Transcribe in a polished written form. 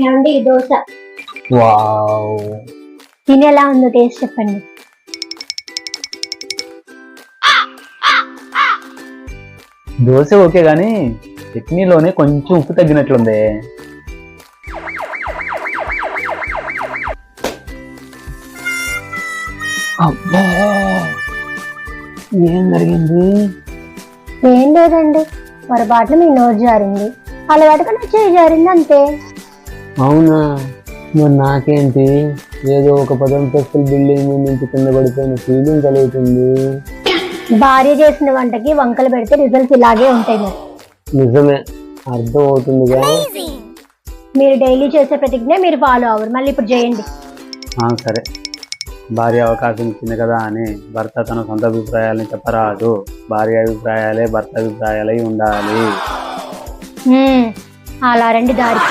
ఏమండి ఈ దోశ వావ్, తినేలా ఉందో టేస్ట్ చెప్పండి. దోశ ఓకే గానీ చట్నీలోనే కొంచెం ఉప్పు తగ్గినట్లుంది. అబ్బా, ఏం జరిగింది? ఏం లేదండి, పొరపాటున మీ నోరు జారింది, అలవాటుగా నా చేయి జారింది అంతే. అవునా, మరి నాకేంటి ఏదో ఒక 10 బిల్డింగ్ నుంచి కింద పడిపోయిన ఫీలింగ్ కలుగుతుంది. భార్య చేసిన వంటకి వంకలు పెడితే రిజల్ట్స్ ఇలాగే ఉంటాయి. మరి నిజమే, అర్థం అవుతుందిగా. మీరు డైలీ చేసే ప్రతిజ్ఞ మీరు ఫాలో అవ్వరు, మళ్ళీ ఇప్పుడు చేయండి. సరే, భార్య అవకాశం ఇచ్చింది కదా అని భర్త తన సొంత అభిప్రాయాలని చెప్పరాదు. భార్య అభిప్రాయాలే భర్త అభిప్రాయాలై ఉండాలి. అలా రండి దారి.